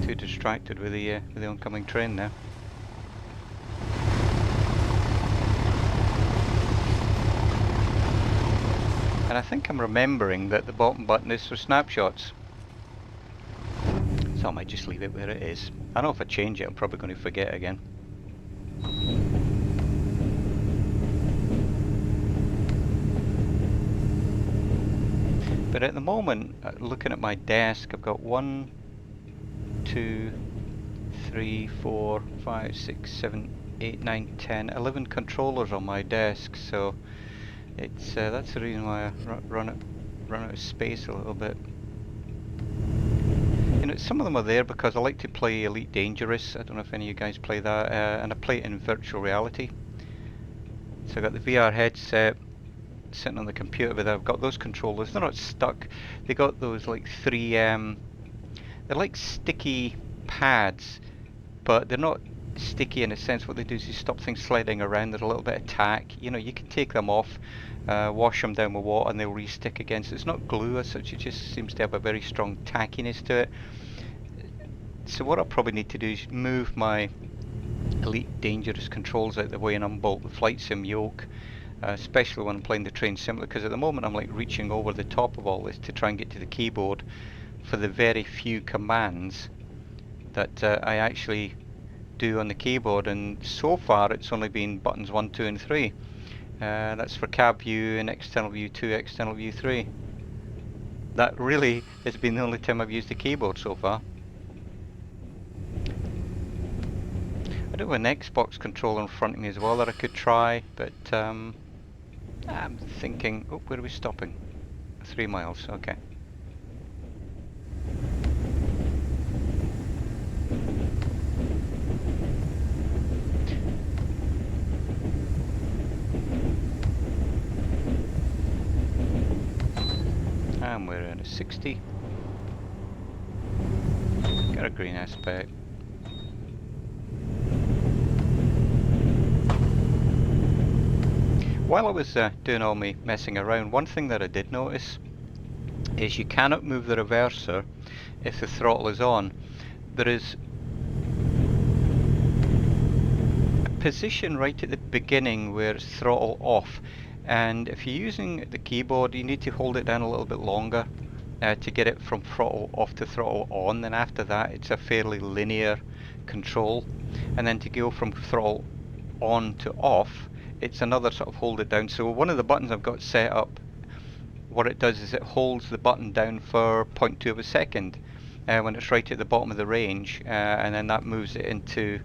Too distracted with the oncoming train now. And I think I'm remembering that the bottom button is for snapshots. So I might just leave it where it is. I know if I change it I'm probably going to forget again. But at the moment, looking at my desk, I've got 1, 2, 3, 4, 5, 6, 7, 8, 9, 10, 11 controllers on my desk, so it's that's the reason why I run out of space a little bit. You know, some of them are there because I like to play Elite Dangerous. I don't know if any of you guys play that, and I play it in virtual reality. So I got the VR headset sitting on the computer, but I've got those controllers. They're not stuck. They got those like three. They're like sticky pads, but they're not sticky in a sense. What they do is you stop things sliding around. There's a little bit of tack. You know, you can take them off, wash them down with water, and they'll re-stick again. So it's not glue as such. It just seems to have a very strong tackiness to it. So what I'll probably need to do is move my Elite Dangerous controls out the way and unbolt the flight sim yoke. Especially when I'm playing the train simulator, because at the moment I'm like reaching over the top of all this to try and get to the keyboard for the very few commands that I actually do on the keyboard, and so far it's only been buttons 1, 2 and 3. That's for cab view and external view 2, external view 3. That really has been the only time I've used the keyboard so far. I do have an Xbox controller in front of me as well that I could try, but I'm thinking, oh, where are we stopping? 3 miles, okay. And we're in a 60. Got a green aspect. While I was doing all my messing around, one thing that I did notice is you cannot move the reverser if the throttle is on. There is a position right at the beginning where it's throttle off, and if you're using the keyboard you need to hold it down a little bit longer to get it from throttle off to throttle on. Then after that, it's a fairly linear control. And then to go from throttle on to off, it's another sort of hold it down. So one of the buttons I've got set up, what it does is it holds the button down for 0.2 of a second when it's right at the bottom of the range, and then that moves it into,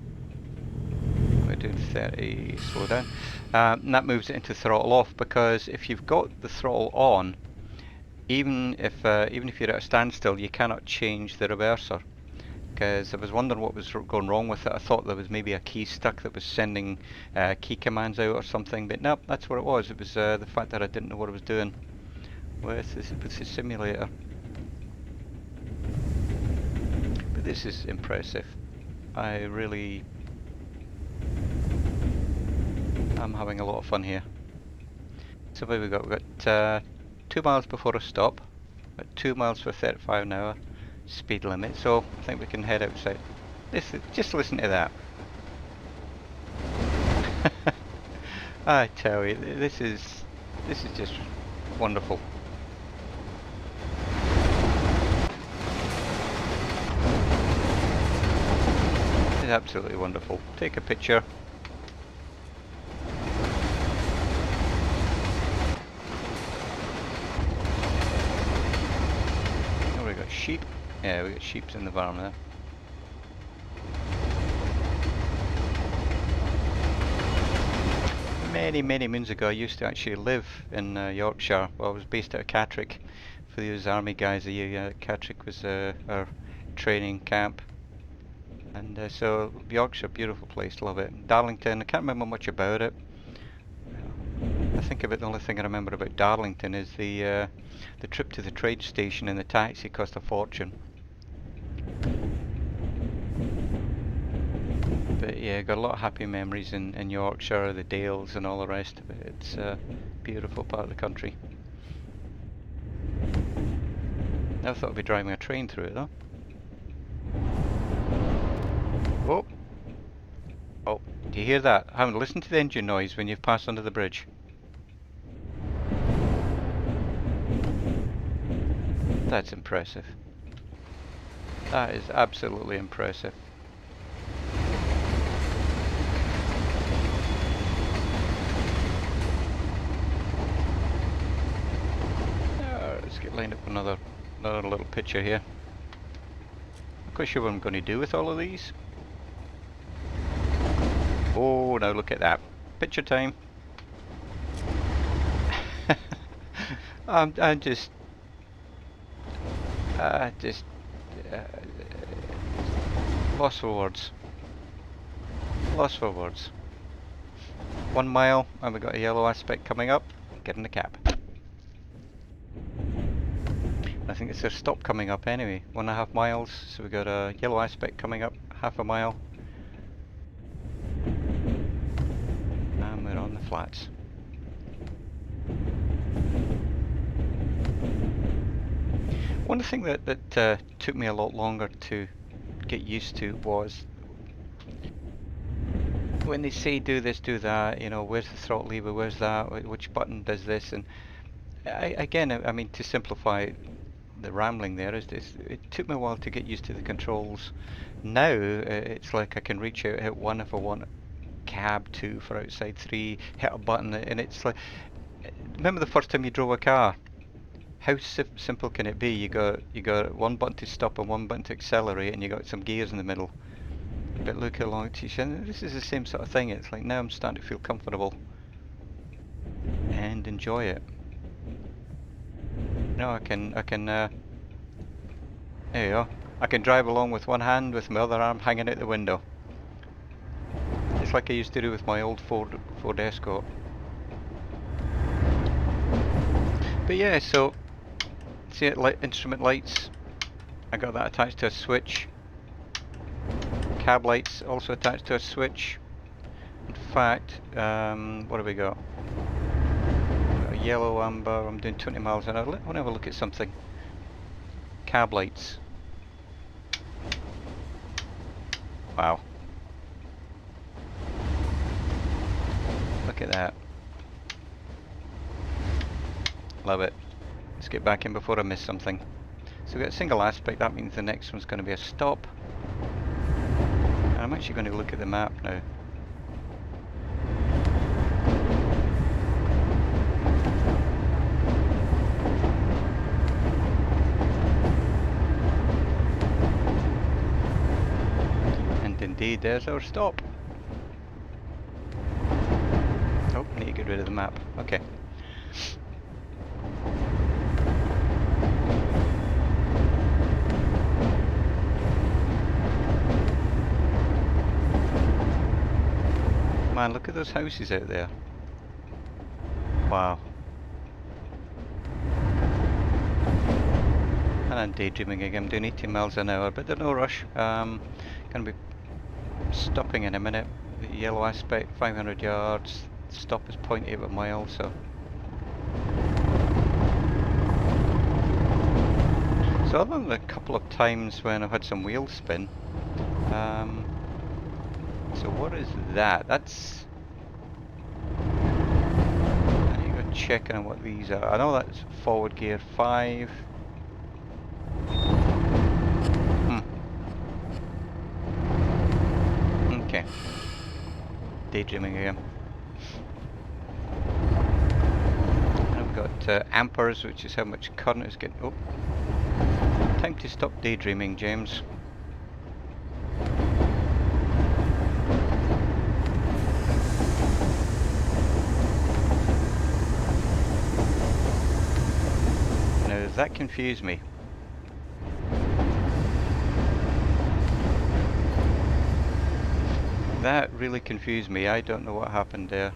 we're doing 30, slow down, and that moves it into throttle off, because if you've got the throttle on, even if you're at a standstill, you cannot change the reverser. Because I was wondering what was going wrong with it. I thought there was maybe a key stuck that was sending key commands out or something, but nope, that's what it was. It was the fact that I didn't know what I was doing with the simulator. But this is impressive. I'm having a lot of fun here. So what have we got? We've got 2 miles before a stop, at 2 miles for 35 an hour speed limit, so I think we can head outside. Just listen to that. I tell you, this is just wonderful. It's absolutely wonderful. Take a picture. Oh, we got sheep. Yeah, we got sheep in the barn there. Many moons ago, I used to actually live in Yorkshire. Well, I was based out of Catterick. For those army guys, Catterick was our training camp. And so Yorkshire, beautiful place, love it. Darlington, I can't remember much about it. I think the only thing I remember about Darlington is the trip to the train station and the taxi cost a fortune. But yeah, got a lot of happy memories in Yorkshire, the Dales and all the rest of it. It's a beautiful part of the country. Never thought I'd be driving a train through it though. Whoa! Oh, do you hear that? I haven't listened to the engine noise when you've passed under the bridge. That's impressive. That is absolutely impressive. Let's get lined up another little picture here. Not quite sure what I'm going to do with all of these. Oh, now look at that. Picture time. I'm just lost for words. Lost for words. 1 mile, and we've got a yellow aspect coming up. Get in the cab. I think it's their stop coming up anyway. 1.5 miles, so we've got a yellow aspect coming up, half a mile. And we're on the flats. One thing that took me a lot longer to get used to was when they say do this, do that, you know, where's the throttle lever, where's that, which button does this, and I mean, to simplify the rambling there, it took me a while to get used to the controls. Now it's like I can reach out, hit 1 if I want cab, 2 for outside, 3, hit a button, and it's like, remember the first time you drove a car? How simple can it be? You got one button to stop and one button to accelerate, and you got some gears in the middle. But look how long it takes you. And this is the same sort of thing. It's like now I'm starting to feel comfortable and enjoy it. No, I can. There you go. I can drive along with one hand with my other arm hanging out the window. It's like I used to do with my old Ford Escort. But yeah, so see it, instrument lights. I got that attached to a switch. Cab lights also attached to a switch. In fact, what have we got? A yellow, amber. I'm doing 20 miles an hour. I want to have a look at something. Cab lights. Wow. Look at that. Love it. Let's get back in before I miss something. So we've got a single aspect, that means the next one's going to be a stop. And I'm actually going to look at the map now. And indeed, there's our stop. Oh, I need to get rid of the map. Okay. Man, look at those houses out there. Wow. And I'm daydreaming again. I'm doing 80 miles an hour, but there's no rush. Gonna be stopping in a minute. The yellow aspect, 500 yards. Stop is 0.8 of a mile, so. So other than a couple of times when I've had some wheel spin, so what is that? That's... I need to go check on what these are. I know that's forward gear 5. Okay. Daydreaming again. And I've got amperes, which is how much current is getting... Oh. Time to stop daydreaming, James. Now, that confused me. That really confused me. I don't know what happened there.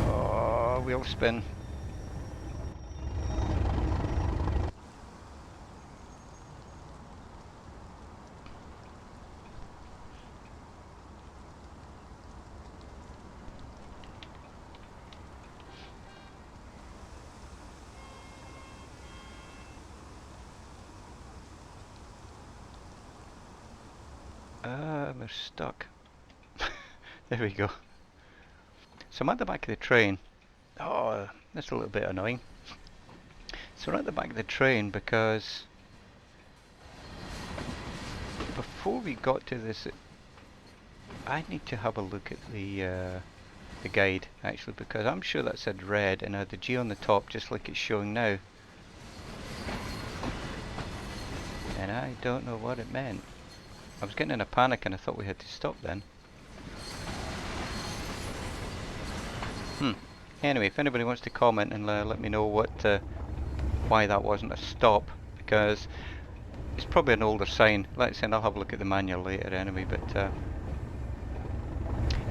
Oh, wheel spin. We're stuck. There we go. So I'm at the back of the train. Oh, that's a little bit annoying. So we're at the back of the train because before we got to this, I need to have a look at the guide actually, because I'm sure that said red and had the G on the top just like it's showing now. And I don't know what it meant. I was getting in a panic and I thought we had to stop then. Anyway, if anybody wants to comment and let me know what why that wasn't a stop, because it's probably an older sign. Like I said, I'll have a look at the manual later anyway, but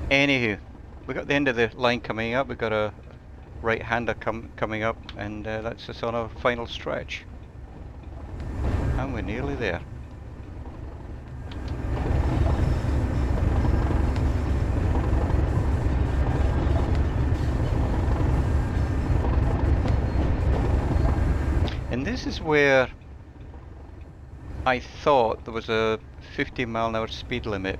anywho, we got the end of the line coming up. We've got a right-hander coming up, and that's us on our final stretch. And we're nearly there. And this is where I thought there was a 50-mile-an-hour speed limit.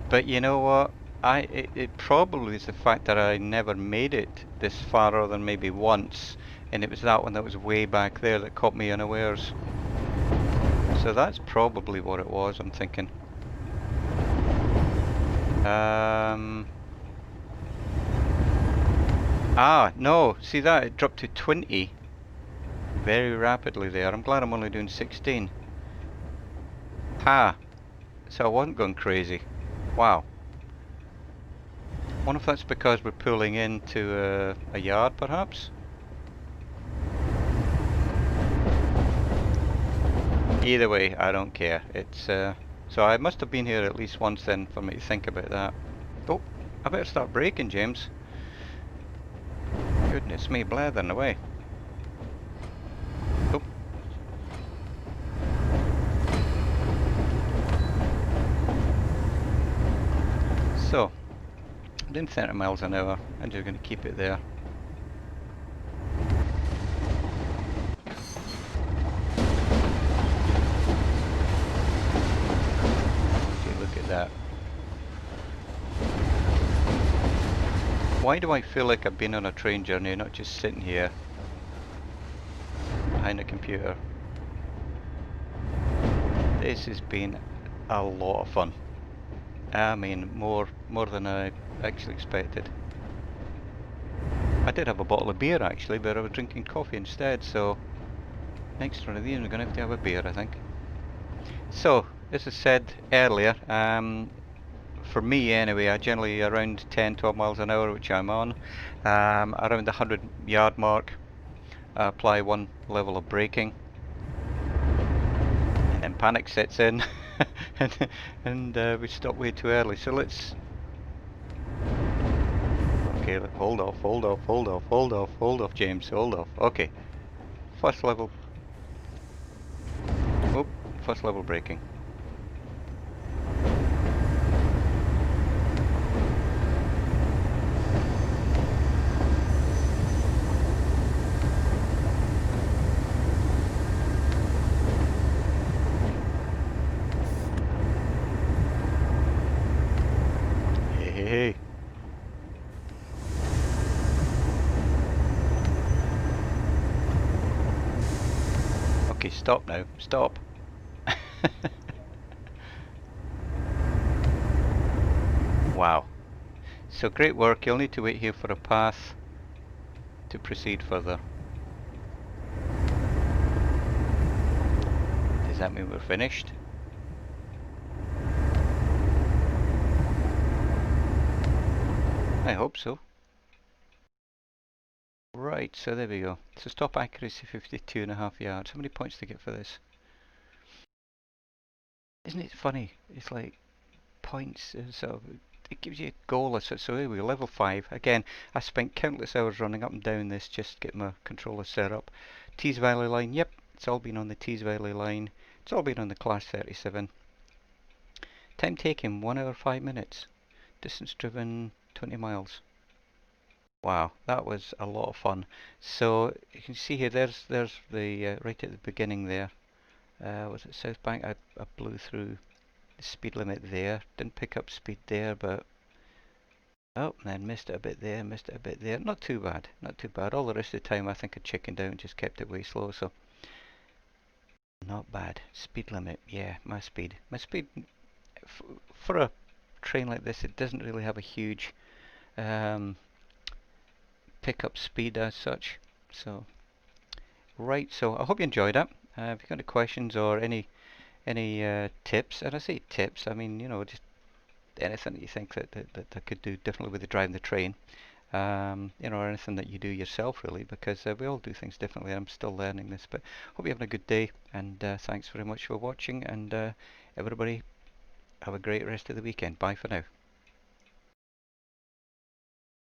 But you know what? It probably is the fact that I never made it this far other than maybe once. And it was that one that was way back there that caught me unawares. So that's probably what it was, I'm thinking. Ah, no. See that? It dropped to 20. Very rapidly there. I'm glad I'm only doing 16. Ha! So I wasn't going crazy. Wow. Wonder if that's because we're pulling into a yard, perhaps? Either way, I don't care. It's so I must have been here at least once then for me to think about that. Oh, I better start braking, James. Goodness me, blathering away. Oh. So, I'm doing 30 miles an hour. I'm just going to keep it there. Look at that. Why do I feel like I've been on a train journey, not just sitting here behind a computer? This has been a lot of fun. I mean, more than I actually expected. I did have a bottle of beer actually, but I was drinking coffee instead, so next one of these we're going to have a beer, I think. So, as I said earlier, for me anyway, I generally around 10-12 miles an hour, which I'm on. Around the 100-yard mark, I apply one level of braking, and then panic sets in, and we stop way too early. So let's... Okay, hold off, James, hold off. Okay, first level... Oh, first level braking. Hey. Okay, stop now. Stop. Wow. So great work. You'll need to wait here for a path to proceed further. Does that mean we're finished? I hope so. Right, so there we go. So stop accuracy 52.5 yards. How many points to get for this? Isn't it funny? It's like points, so it gives you a goal. So here we go, level 5. Again, I spent countless hours running up and down this just to get my controller set up. Tees Valley line, yep, it's all been on the Tees Valley line. It's all been on the Class 37. Time taken, 1 hour 5 minutes. Distance driven, 20 miles. Wow, that was a lot of fun. So you can see here, there's the right at the beginning there. Was it South Bank? I blew through the speed limit there. Didn't pick up speed there, but oh, and then missed it a bit there, missed it a bit there. Not too bad, not too bad. All the rest of the time I think I chickened out and just kept it way slow, so not bad. Speed limit, yeah, my speed. My speed, for a train like this, it doesn't really have a huge pickup speed as such. So, right, so I hope you enjoyed that. If you've got any questions or any tips, and I say tips, I mean, you know, just anything that you think that I could do differently with the driving the train, you know, or anything that you do yourself really, because we all do things differently. I'm still learning this, but hope you're having a good day, and thanks very much for watching, and everybody have a great rest of the weekend. Bye for now.